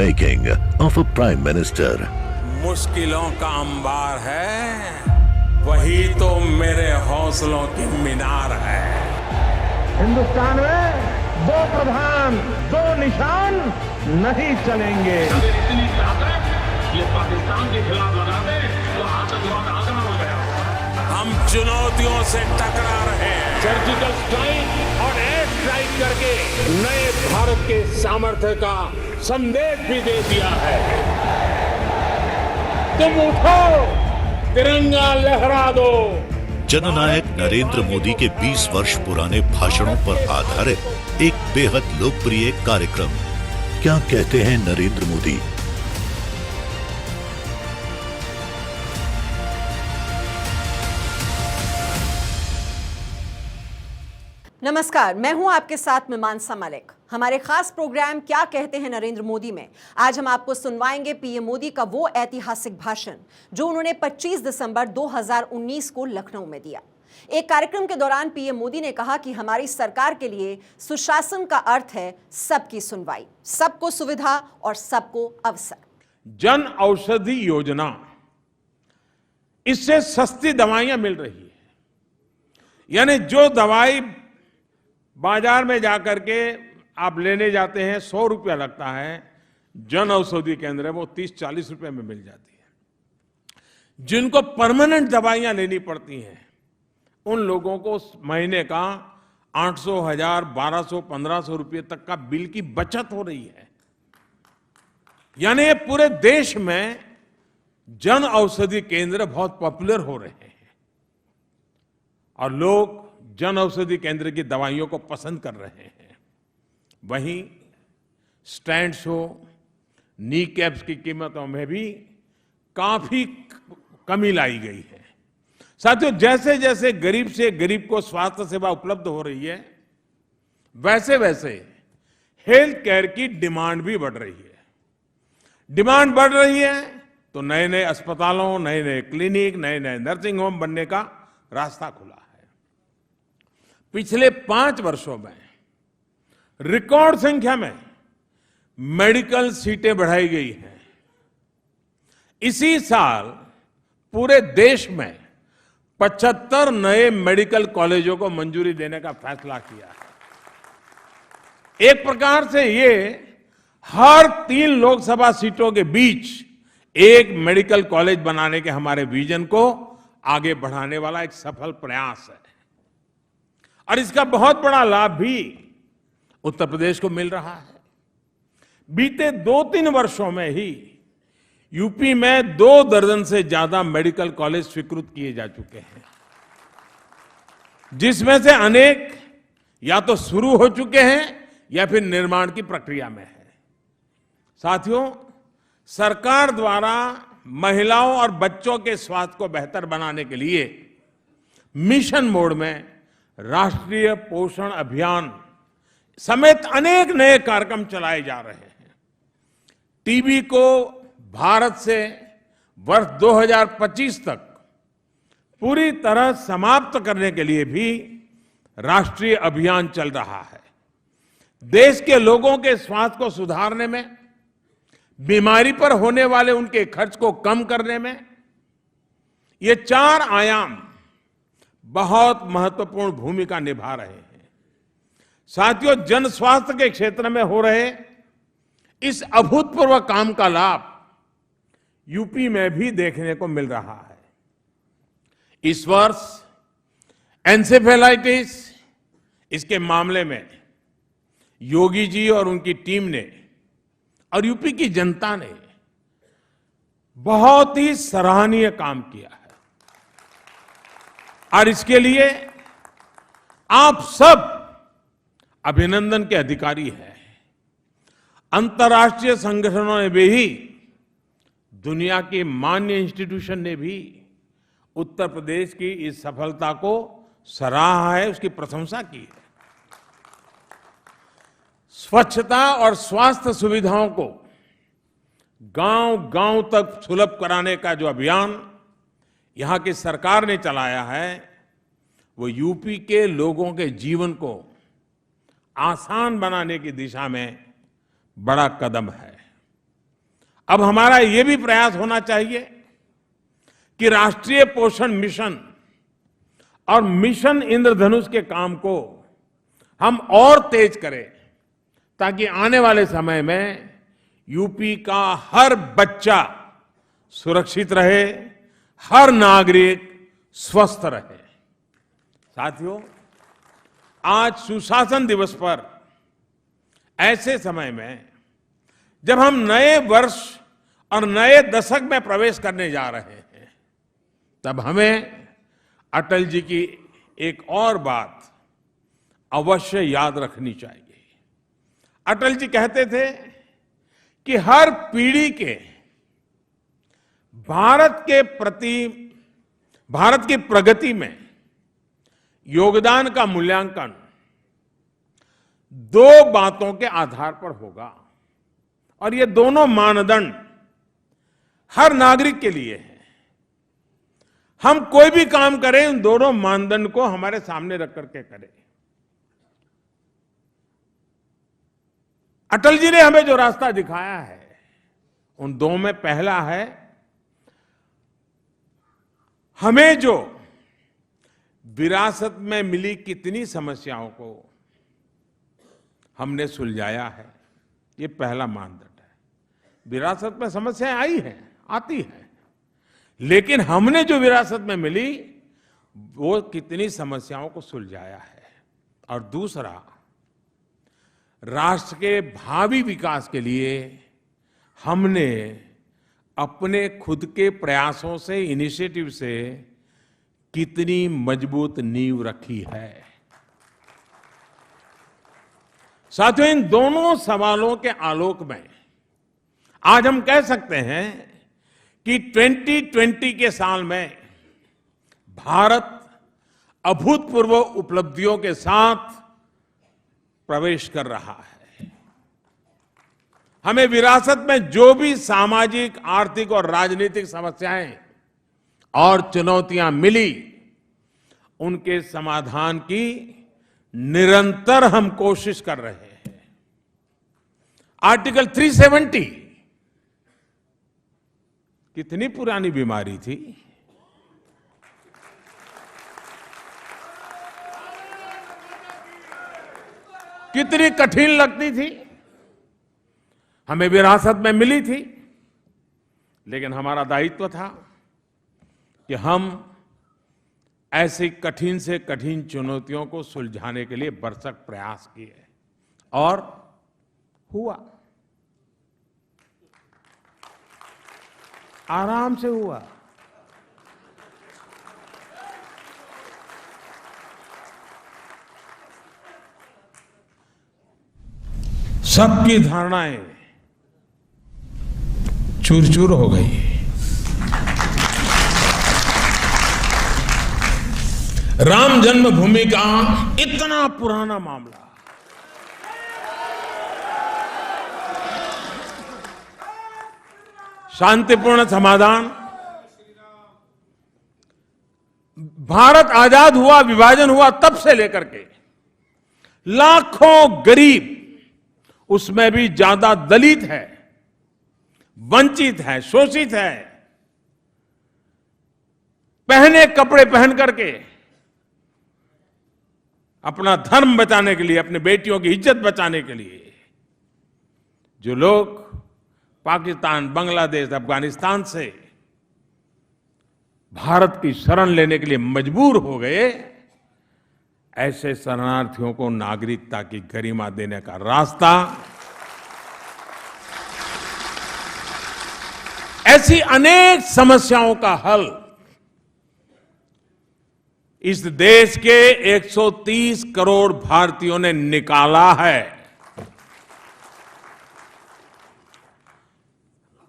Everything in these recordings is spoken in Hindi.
making of a Prime Minister. मुश्किलों का अंबार है, वही तो मेरे हौसलों की मीनार है। हिंदुस्तान में दो प्रधान, दो निशान नहीं चलेंगे। अगर इतनी ताकत ये पाकिस्तान के खिलाफ लगा दे तो आतंकवाद आगना हो गया। हम चुनौतियों से टकरा रहे हैं। सर्जिकल स्ट्राइक और एयर स्ट्राइक करके नए भारत के सामर्थ्य का संदेश भी दे दिया है। तुम उठो, तिरंगा लहरा दो। जननायक नरेंद्र मोदी के 20 वर्ष पुराने भाषणों पर आधारित एक बेहद लोकप्रिय कार्यक्रम। क्या कहते हैं नरेंद्र मोदी? नमस्कार, मैं हूं आपके साथ मीमांसा मलिक। हमारे खास प्रोग्राम क्या कहते हैं नरेंद्र मोदी में आज हम आपको सुनवाएंगे पीएम मोदी का वो ऐतिहासिक भाषण जो उन्होंने 25 दिसंबर 2019 को लखनऊ में दिया। एक कार्यक्रम के दौरान पीएम मोदी ने कहा कि हमारी सरकार के लिए सुशासन का अर्थ है सबकी सुनवाई, सबको सुविधा और सबको अवसर। जन औषधि योजना, इससे सस्ती दवाइयां मिल रही है। यानी जो दवाई बाजार में जाकर के आप लेने जाते हैं 100 रुपया लगता है, जन औषधि केंद्र है वो 30-40 रुपए में मिल जाती है। जिनको परमानेंट दवाइयां लेनी पड़ती हैं उन लोगों को महीने का 800, 1000, 1200, 1500 रुपये तक का बिल की बचत हो रही है। यानी ये पूरे देश में जन औषधि केंद्र बहुत पॉपुलर हो रहे हैं और लोग जन औषधि केंद्र की दवाइयों को पसंद कर रहे हैं। वहीं स्टैंड्स हो, नी कैप्स की कीमतों में भी काफी कमी लाई गई है। साथियों, जैसे जैसे गरीब से गरीब को स्वास्थ्य सेवा उपलब्ध हो रही है, वैसे वैसे हेल्थ केयर की डिमांड भी बढ़ रही है। डिमांड बढ़ रही है तो नए नए अस्पतालों, नए नए क्लिनिक, नए नए नर्सिंग होम बनने का रास्ता खुला है। पिछले 5 वर्षों में रिकॉर्ड संख्या में मेडिकल सीटें बढ़ाई गई हैं। इसी साल पूरे देश में 75 नए मेडिकल कॉलेजों को मंजूरी देने का फैसला किया है। एक प्रकार से ये हर 3 लोकसभा सीटों के बीच एक मेडिकल कॉलेज बनाने के हमारे विजन को आगे बढ़ाने वाला एक सफल प्रयास है और इसका बहुत बड़ा लाभ भी उत्तर प्रदेश को मिल रहा है। बीते 2-3 वर्षों में ही यूपी में 2 दर्जन से ज्यादा मेडिकल कॉलेज स्वीकृत किए जा चुके हैं, जिसमें से अनेक या तो शुरू हो चुके हैं या फिर निर्माण की प्रक्रिया में है। साथियों, सरकार द्वारा महिलाओं और बच्चों के स्वास्थ्य को बेहतर बनाने के लिए मिशन मोड में राष्ट्रीय पोषण अभियान समेत अनेक नए कार्यक्रम चलाए जा रहे हैं। टीबी को भारत से वर्ष 2025 तक पूरी तरह समाप्त करने के लिए भी राष्ट्रीय अभियान चल रहा है। देश के लोगों के स्वास्थ्य को सुधारने में, बीमारी पर होने वाले उनके खर्च को कम करने में ये 4 आयाम बहुत महत्वपूर्ण भूमिका निभा रहे हैं। साथियों, जन स्वास्थ्य के क्षेत्र में हो रहे इस अभूतपूर्व काम का लाभ यूपी में भी देखने को मिल रहा है। इस वर्ष एन्सेफेलाइटिस, इसके मामले में योगी जी और उनकी टीम ने और यूपी की जनता ने बहुत ही सराहनीय काम किया है और इसके लिए आप सब अभिनंदन के अधिकारी हैं। अंतर्राष्ट्रीय संगठनों ने भी, दुनिया के मान्य इंस्टीट्यूशन ने भी उत्तर प्रदेश की इस सफलता को सराहा है, उसकी प्रशंसा की है। स्वच्छता और स्वास्थ्य सुविधाओं को गांव-गांव तक सुलभ कराने का जो अभियान यहां की सरकार ने चलाया है, वो यूपी के लोगों के जीवन को आसान बनाने की दिशा में बड़ा कदम है। अब हमारा ये भी प्रयास होना चाहिए कि राष्ट्रीय पोषण मिशन और मिशन इंद्रधनुष के काम को हम और तेज करें, ताकि आने वाले समय में यूपी का हर बच्चा सुरक्षित रहे, हर नागरिक स्वस्थ रहे। साथियों, आज सुशासन दिवस पर ऐसे समय में जब हम नए वर्ष और नए दशक में प्रवेश करने जा रहे हैं, तब हमें अटल जी की एक और बात अवश्य याद रखनी चाहिए। अटल जी कहते थे कि हर पीढ़ी के भारत के प्रति, भारत की प्रगति में योगदान का मूल्यांकन दो बातों के आधार पर होगा, और ये दोनों मानदंड हर नागरिक के लिए है। हम कोई भी काम करें, उन दोनों मानदंड को हमारे सामने रख करके करें। अटल जी ने हमें जो रास्ता दिखाया है, उन दो में पहला है, हमें जो विरासत में मिली कितनी समस्याओं को हमने सुलझाया है, ये पहला मानदंड है। विरासत में समस्याएं आई हैं, आती हैं, लेकिन हमने जो विरासत में मिली वो कितनी समस्याओं को सुलझाया है। और दूसरा, राष्ट्र के भावी विकास के लिए हमने अपने खुद के प्रयासों से, इनिशिएटिव से कितनी मजबूत नींव रखी है। साथियों, इन दोनों सवालों के आलोक में आज हम कह सकते हैं कि 2020 के साल में भारत अभूतपूर्व उपलब्धियों के साथ प्रवेश कर रहा है। हमें विरासत में जो भी सामाजिक, आर्थिक और राजनीतिक समस्याएं और चुनौतियां मिली, उनके समाधान की निरंतर हम कोशिश कर रहे हैं। आर्टिकल 370 कितनी पुरानी बीमारी थी, कितनी कठिन लगती थी, हमें विरासत में मिली थी, लेकिन हमारा दायित्व था कि हम ऐसी कठिन से कठिन चुनौतियों को सुलझाने के लिए भरसक प्रयास किए, और हुआ, आराम से हुआ। सबकी धारणाएं चूर चूर हो गई। राम जन्मभूमि का इतना पुराना मामला, शांतिपूर्ण समाधान। भारत आजाद हुआ, विभाजन हुआ, तब से लेकर के लाखों गरीब, उसमें भी ज्यादा दलित है, वंचित है, शोषित है, पहने कपड़े पहन करके अपना धर्म बचाने के लिए, अपनी बेटियों की इज्जत बचाने के लिए जो लोग पाकिस्तान, बांग्लादेश, अफगानिस्तान से भारत की शरण लेने के लिए मजबूर हो गए, ऐसे शरणार्थियों को नागरिकता की गरिमा देने का रास्ता, ऐसी अनेक समस्याओं का हल इस देश के 130 करोड़ भारतीयों ने निकाला है।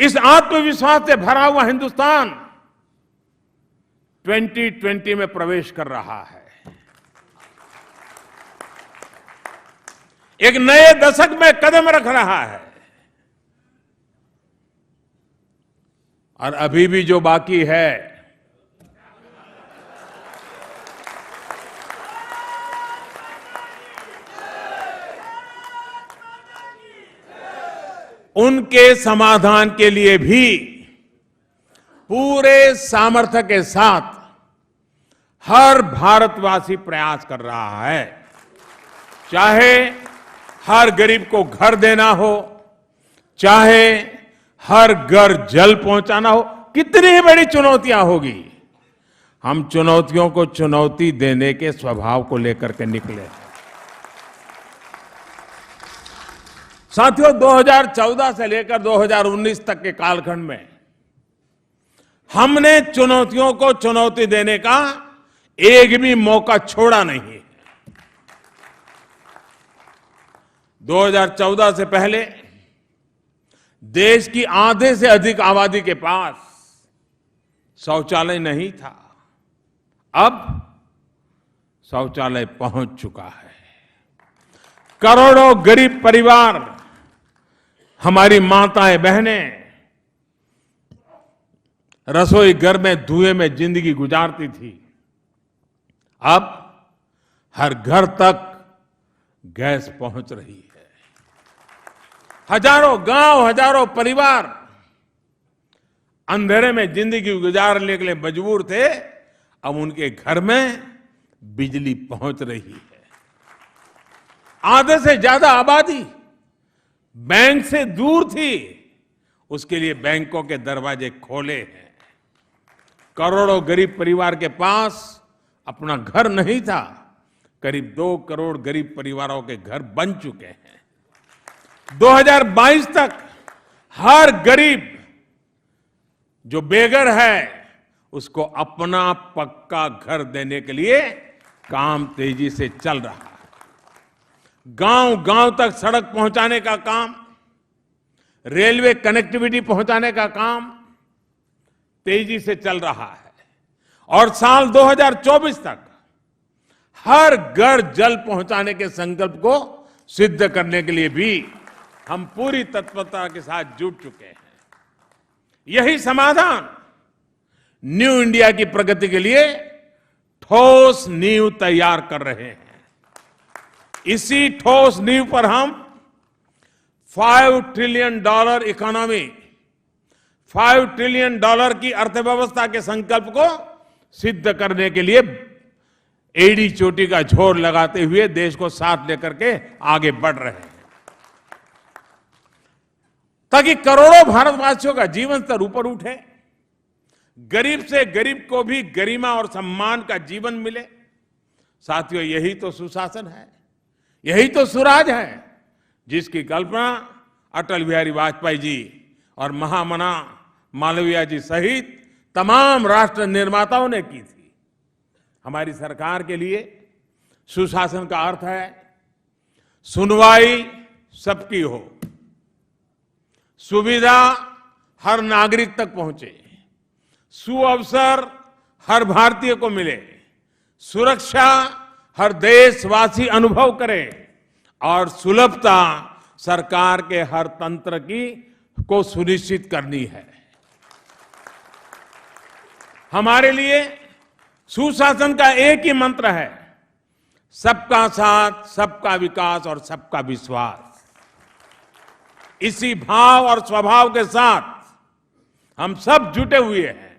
इस आत्मविश्वास से भरा हुआ हिंदुस्तान 2020 में प्रवेश कर रहा है। एक नए दशक में कदम रख रहा है, और अभी भी जो बाकी है, उनके समाधान के लिए भी पूरे सामर्थ्य के साथ हर भारतवासी प्रयास कर रहा है। चाहे हर गरीब को घर देना हो, चाहे हर घर जल पहुंचाना हो, कितनी ही बड़ी चुनौतियां होगी, हम चुनौतियों को चुनौती देने के स्वभाव को लेकर के निकले। साथियों, 2014 से लेकर 2019 तक के कालखंड में हमने चुनौतियों को चुनौती देने का एक भी मौका छोड़ा नहीं। 2014 से पहले देश की आधे से अधिक आबादी के पास शौचालय नहीं था। अब शौचालय पहुंच चुका है। करोड़ों गरीब परिवार, हमारी माताएं बहनें रसोई घर में धुएं में जिंदगी गुजारती थी, अब हर घर तक गैस पहुंच रही है। हजारों गांव, हजारों परिवार अंधेरे में जिंदगी गुजारने के लिए मजबूर थे, अब उनके घर में बिजली पहुंच रही है। आधे से ज्यादा आबादी बैंक से दूर थी, उसके लिए बैंकों के दरवाजे खोले हैं। करोड़ों गरीब परिवार के पास अपना घर नहीं था, करीब 2 करोड़ गरीब परिवारों के घर बन चुके हैं। 2022 तक हर गरीब जो बेघर है उसको अपना पक्का घर देने के लिए काम तेजी से चल रहा है। गांव गांव तक सड़क पहुंचाने का काम, रेलवे कनेक्टिविटी पहुंचाने का काम तेजी से चल रहा है और साल 2024 तक हर घर जल पहुंचाने के संकल्प को सिद्ध करने के लिए भी हम पूरी तत्परता के साथ जुट चुके हैं। यही समाधान न्यू इंडिया की प्रगति के लिए ठोस नींव तैयार कर रहे हैं। इसी ठोस नींव पर हम $5 ट्रिलियन इकोनॉमी, $5 ट्रिलियन की अर्थव्यवस्था के संकल्प को सिद्ध करने के लिए एड़ी चोटी का जोर लगाते हुए देश को साथ लेकर के आगे बढ़ रहे हैं, ताकि करोड़ों भारतवासियों का जीवन स्तर ऊपर उठे, गरीब से गरीब को भी गरिमा और सम्मान का जीवन मिले। साथियों, यही तो सुशासन है, यही तो सुराज है जिसकी कल्पना अटल बिहारी वाजपेयी जी और महामना मालवीय जी सहित तमाम राष्ट्र निर्माताओं ने की थी। हमारी सरकार के लिए सुशासन का अर्थ है सुनवाई सबकी हो, सुविधा हर नागरिक तक पहुंचे, सुअवसर हर भारतीय को मिले, सुरक्षा हर देशवासी अनुभव करे और सुलभता सरकार के हर तंत्र की को सुनिश्चित करनी है। हमारे लिए सुशासन का एक ही मंत्र है, सबका साथ, सबका विकास और सबका विश्वास। इसी भाव और स्वभाव के साथ हम सब जुटे हुए हैं।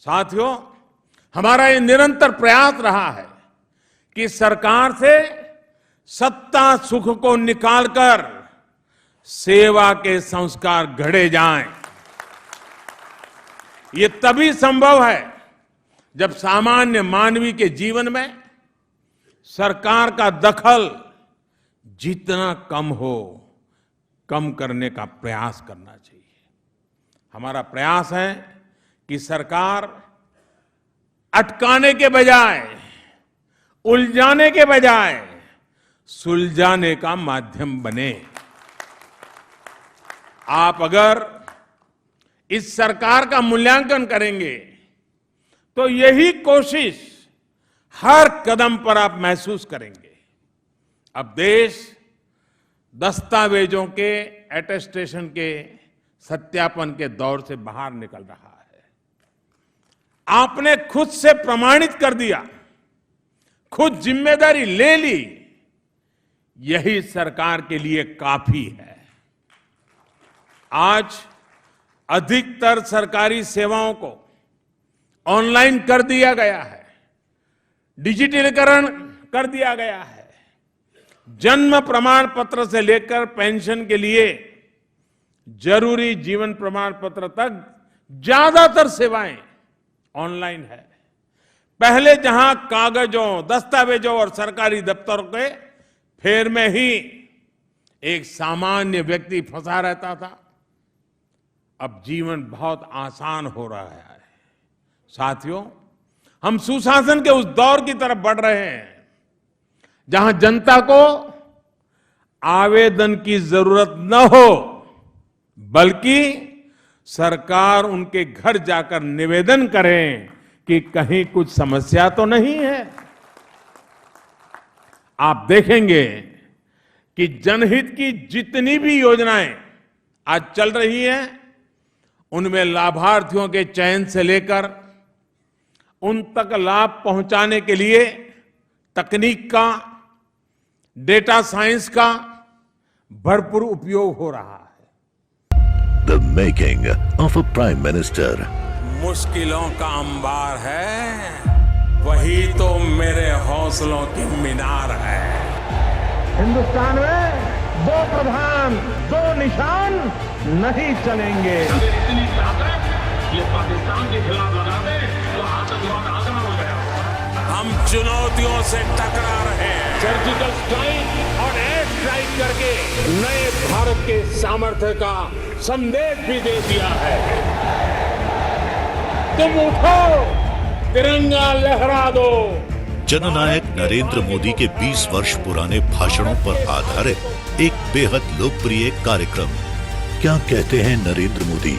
साथियों, हमारा ये निरंतर प्रयास रहा है कि सरकार से सत्ता सुख को निकालकर सेवा के संस्कार गढ़े जाएं। ये तभी संभव है जब सामान्य मानवी के जीवन में सरकार का दखल जितना कम हो, कम करने का प्रयास करना चाहिए। हमारा प्रयास है कि सरकार अटकाने के बजाय, उलझाने के बजाय सुलझाने का माध्यम बने। आप अगर इस सरकार का मूल्यांकन करेंगे तो यही कोशिश हर कदम पर आप महसूस करेंगे। अब देश दस्तावेजों के, अटेस्टेशन के, सत्यापन के दौर से बाहर निकल रहा है। आपने खुद से प्रमाणित कर दिया, खुद जिम्मेदारी ले ली, यही सरकार के लिए काफी है। आज अधिकतर सरकारी सेवाओं को ऑनलाइन कर दिया गया है, डिजिटलीकरण कर दिया गया है। जन्म प्रमाण पत्र से लेकर पेंशन के लिए जरूरी जीवन प्रमाण पत्र तक ज्यादातर सेवाएं ऑनलाइन है। पहले जहां कागजों, दस्तावेजों और सरकारी दफ्तरों के फेर में ही एक सामान्य व्यक्ति फंसा रहता था, अब जीवन बहुत आसान हो रहा है। साथियों, हम सुशासन के उस दौर की तरफ बढ़ रहे हैं जहां जनता को आवेदन की जरूरत न हो, बल्कि सरकार उनके घर जाकर निवेदन करें कि कहीं कुछ समस्या तो नहीं है। आप देखेंगे कि जनहित की जितनी भी योजनाएं आज चल रही हैं, उनमें लाभार्थियों के चयन से लेकर उन तक लाभ पहुंचाने के लिए तकनीक का, डेटा साइंस का भरपूर उपयोग हो रहा है। The making of a Prime Minister. मुश्किलों का अंबार है, वही तो मेरे हौसलों की मीनार है। हिंदुस्तान में दो प्रधान, दो निशान नहीं चलेंगे। इतनी ताकत ये पाकिस्तान के खिलाफ लगा दे तो आतंकवाद आसान हो गया। हम चुनौतियों से टकरा रहे हैं। सर्जिकल स्ट्राइक और एयर स्ट्राइक करके नए भारत के सामर्थ्य का संदेश भी दे दिया है। तुम उठो, तिरंगा लहरा दो। जननायक नरेंद्र मोदी के 20 वर्ष पुराने भाषणों पर आधारित एक बेहद लोकप्रिय कार्यक्रम क्या कहते हैं नरेंद्र मोदी।